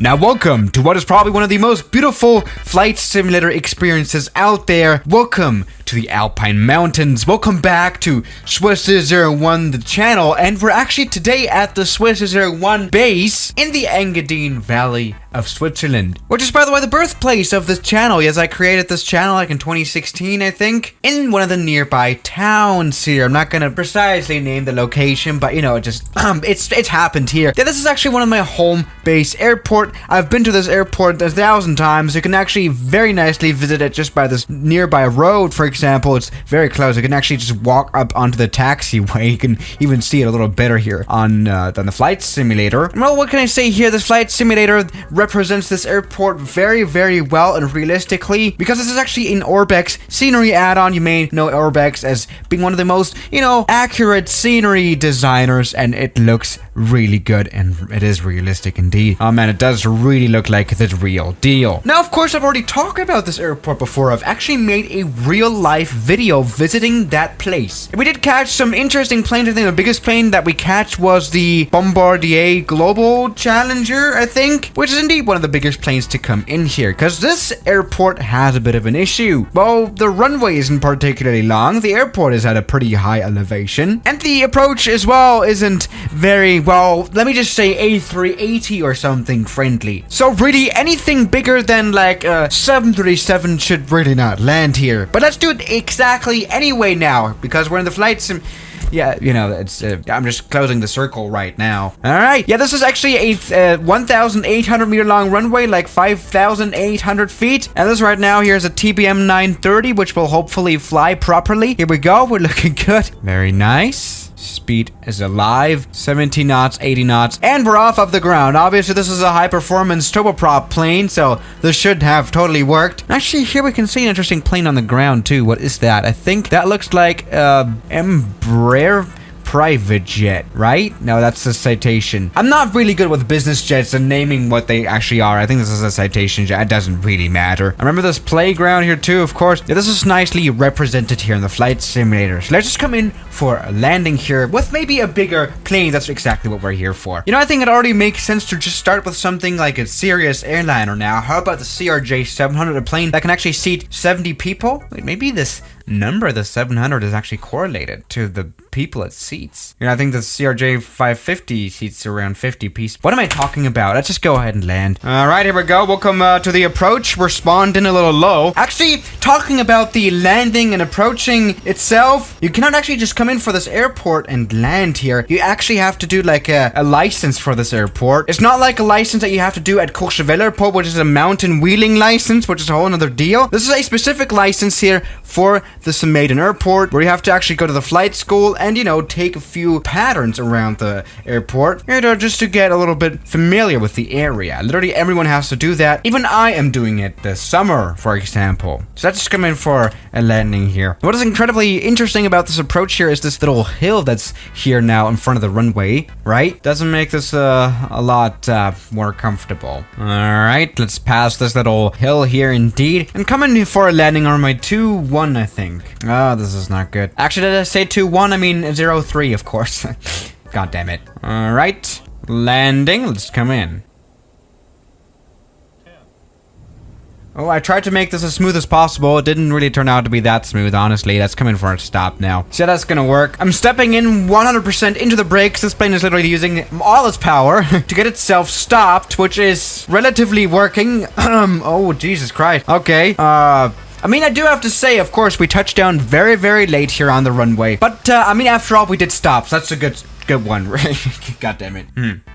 Now welcome to what is probably one of the most beautiful flight simulator experiences out there. Welcome to the Alpine Mountains. Welcome back to Swiss001 the channel, and we're actually today at the Swiss001 base in the Engadine Valley of Switzerland, which is, by the way, the birthplace of this channel. Yes, I created this channel like in 2016, I think, in one of the nearby towns here. I'm not gonna precisely name the location, but you know, it just it's happened here. Yeah, this is actually one of my home base airport. I've been to this airport 1,000 times. You can actually very nicely visit it just by this nearby road, for example. It's very close. You can actually just walk up onto the taxiway. You can even see it a little better here on than the flight simulator. Well, what can I say here? This flight simulator represents this airport very, very well and realistically, because this is actually an Orbex scenery add-on. You may know Orbex as being one of the most, you know, accurate scenery designers, and it looks really good and it is realistic indeed. Oh man, it does really look like the real deal. Now, of course, I've already talked about this airport before. I've actually made a real life video visiting that place. We did catch some interesting planes. I think the biggest plane that we catch was the Bombardier Global Challenger, I think, which is indeed one of the biggest planes to come in here, because this airport has a bit of an issue. Well, the runway isn't particularly long, the airport is at a pretty high elevation, and the approach as well isn't very, well, let me just say A380 or something friendly. So really, anything bigger than like a 737 should really not land here. But let's do it exactly anyway now, because we're in the flight sim. Yeah, you know, it's I'm just closing the circle right now. All right. Yeah, this is actually a 1,800 meter long runway, like 5,800 feet. And this right now, here's a TBM 930, which will hopefully fly properly. Here we go. We're looking good. Very nice. Speed is alive, 70 knots, 80 knots, and we're off of the ground. Obviously, this is a high-performance turboprop plane, so this should have totally worked. Actually, here we can see an interesting plane on the ground, too. What is that? I think that looks like Embraer private jet, right? No, that's a citation. I'm not really good with business jets and naming what they actually are. I think this is a citation jet. It doesn't really matter. I remember this playground here too, of course. Yeah, this is nicely represented here in the flight simulator. So let's just come in for a landing here with maybe a bigger plane. That's exactly what we're here for. You know, I think it already makes sense to just start with something like a serious airliner now. How about the CRJ700, a plane that can actually seat 70 people? Wait, maybe this number, the 700, is actually correlated to the people it seats. You know, I think the CRJ 550 seats around 50 pieces. What am I talking about? Let's just go ahead and land. All right, here we go. Welcome to the approach. We're spawned in a little low. Actually, talking about the landing and approaching itself, you cannot actually just come in for this airport and land here. You actually have to do like a license for this airport. It's not like a license that you have to do at Courchevel Airport, which is a mountain wheeling license, which is a whole other deal. This is a specific license here for the Maiden Airport, where you have to actually go to the flight school and, you know, take a few patterns around the airport, you know, just to get a little bit familiar with the area. Literally everyone has to do that. Even I am doing it this summer, for example. So let's just come in for a landing here. What is incredibly interesting about this approach here is this little hill that's here now in front of the runway, right? Doesn't make this a lot more comfortable. All right, let's pass this little hill here indeed, and come in for a landing on my 2-1, I think. Oh, this is not good. Actually, did I say 2-1? I mean 0-3, of course. God damn it. All right, landing. Let's come in. Oh, I tried to make this as smooth as possible. It didn't really turn out to be that smooth, honestly. Let's come in for a stop now. So that's gonna work. I'm stepping in 100% into the brakes. This plane is literally using all its power to get itself stopped, which is relatively working. Oh, Jesus Christ. Okay, I mean, I do have to say, of course, we touched down very, very late here on the runway. But, I mean, after all, we did stop. So that's a good one, right? God damn it.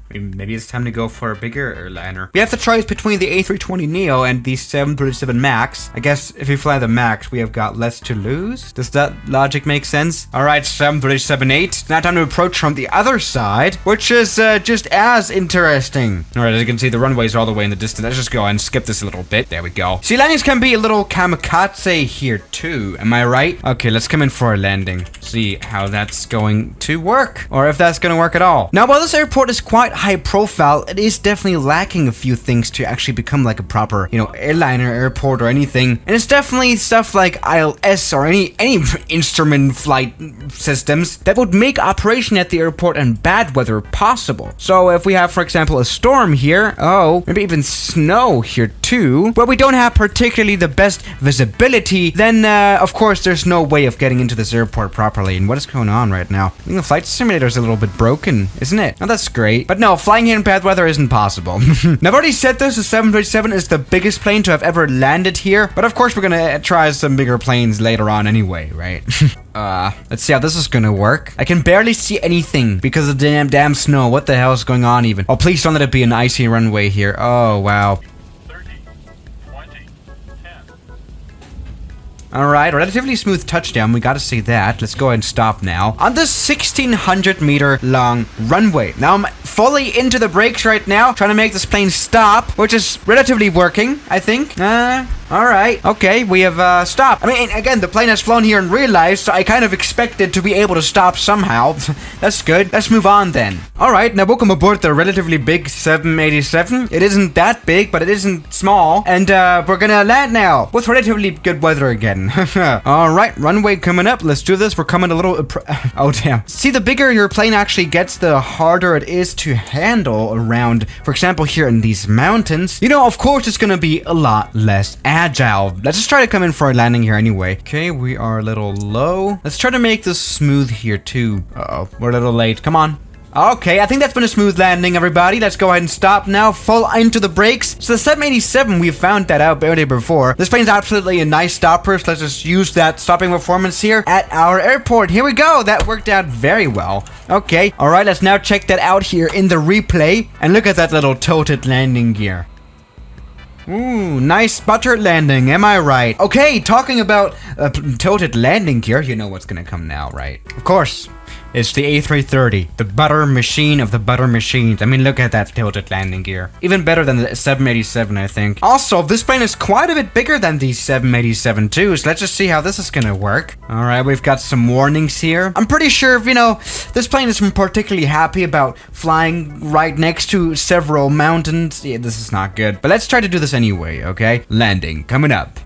Maybe it's time to go for a bigger airliner. We have the choice between the A320neo and the 737 MAX. I guess if we fly the MAX, we have got less to lose. Does that logic make sense? All right, 737-8. Now time to approach from the other side, which is just as interesting. All right, as you can see, the runways are all the way in the distance. Let's just go and skip this a little bit. There we go. See, landings can be a little kamikaze here too. Am I right? Okay, let's come in for a landing. See how that's going to work, or if that's going to work at all. Now, while this airport is quite high profile, it is definitely lacking a few things to actually become like a proper, airline or airport or anything. And it's definitely stuff like ILS or any instrument flight systems that would make operation at the airport and bad weather possible. So if we have, for example, a storm here, maybe even snow here too, where we don't have particularly the best visibility, then of course there's no way of getting into this airport properly. And what is going on right now? I think the flight simulator is a little bit broken, isn't it? Oh, that's great. But no, flying here in bad weather isn't possible. Now, I've already said this, the 737 is the biggest plane to have ever landed here, but of course we're gonna try some bigger planes later on anyway, right? Let's see how this is gonna work. I can barely see anything because of the damn snow. What the hell is going on even? Oh, please don't let it be an icy runway here. Oh, wow. 30, 20, 10. Alright, relatively smooth touchdown, we gotta say that. Let's go ahead and stop now. On this 1600 meter long runway. Now I'm fully into the brakes right now, trying to make this plane stop, which is relatively working, I think. Alright, okay, we have stopped. I mean, again, the plane has flown here in real life, so I kind of expected to be able to stop somehow. That's good. Let's move on then. Alright, now welcome aboard the relatively big 787. It isn't that big, but it isn't small. And we're gonna land now with relatively good weather again. Alright, runway coming up. Let's do this. We're coming a little... oh, damn. See, the bigger your plane actually gets, the harder it is to handle around, for example, here in these mountains. Of course, it's gonna be a lot less agile. Let's just try to come in for a landing here anyway. Okay, we are a little low. Let's try to make this smooth here too. Uh-oh, we're a little late. Come on. Okay, I think that's been a smooth landing, everybody. Let's go ahead and stop now. Full into the brakes. So the 787, we found that out earlier before. This plane's absolutely a nice stopper, so let's just use that stopping performance here at our airport. Here we go. That worked out very well. Okay, all right, let's now check that out here in the replay. And look at that little tilted landing gear. Ooh, nice buttered landing, am I right? Okay, talking about tilted landing gear, you know what's gonna come now, right? Of course. It's the A330, the butter machine of the butter machines. I mean, look at that tilted landing gear. Even better than the 787, I think. Also, this plane is quite a bit bigger than the 787 too, so let's just see how this is gonna work. Alright, we've got some warnings here. I'm pretty sure, this plane is particularly happy about flying right next to several mountains. Yeah, this is not good. But let's try to do this anyway, okay? Landing, coming up.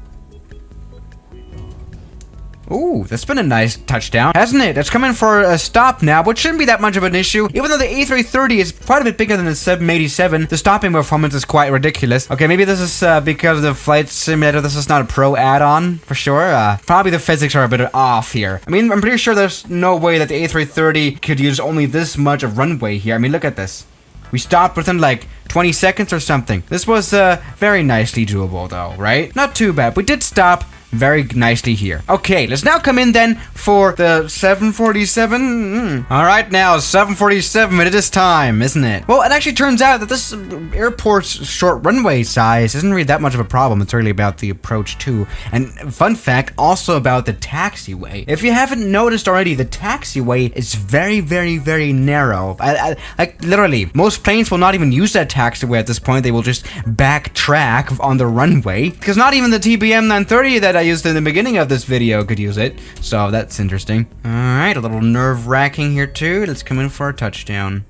Ooh, that's been a nice touchdown, hasn't it? It's coming for a stop now, which shouldn't be that much of an issue. Even though the A330 is quite a bit bigger than the 787, the stopping performance is quite ridiculous. Okay, maybe this is because of the flight simulator. This is not a pro add-on, for sure. Probably the physics are a bit off here. I mean, I'm pretty sure there's no way that the A330 could use only this much of runway here. I mean, look at this. We stopped within like 20 seconds or something. This was very nicely doable though, right? Not too bad. We did stop very nicely here. Okay, let's now come in then for the 747. All right, now 747, it is time, isn't it? Well, it actually turns out that this airport's short runway size isn't really that much of a problem. It's really about the approach too. And fun fact, also about the taxiway. If you haven't noticed already, the taxiway is very, very, very narrow. Like literally, most planes will not even use that taxiway at this point. They will just backtrack on the runway because not even the TBM 930 that I used in the beginning of this video could use it, so that's interesting. All right, a little nerve-wracking here too. Let's come in for a touchdown.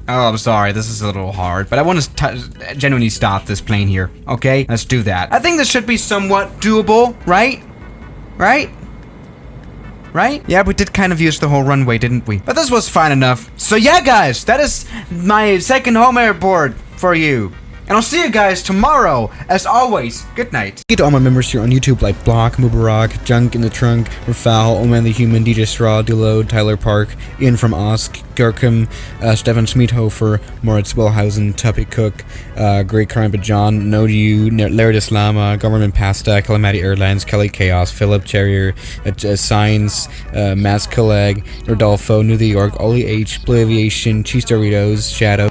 Oh, I'm sorry, this is a little hard, but I want to genuinely stop this plane here. Okay, let's do that. I think this should be somewhat doable, right? Right? Yeah, we did kind of use the whole runway, didn't we? But this was fine enough. So yeah, guys, that is my second home airport for you. And I'll see you guys tomorrow. As always, good night. Thank you to all my members here on YouTube like Block, Mubarak, Junk in the Trunk, Rafal, Oman the Human, DJ Straw, Deload, Tyler Park, Ian from Osk, Gurkum, Stefan Schmiedhofer, Moritz Wellhausen, Tuppy Cook, Great Karamba John, No You, Laird Islama, Government Pasta, Calamity Airlines, Kelly Chaos, Philip Cherrier, Science, Maz Kaleg, Rodolfo, New York, Ollie H, Blue Aviation, Cheese Doritos, Shadow.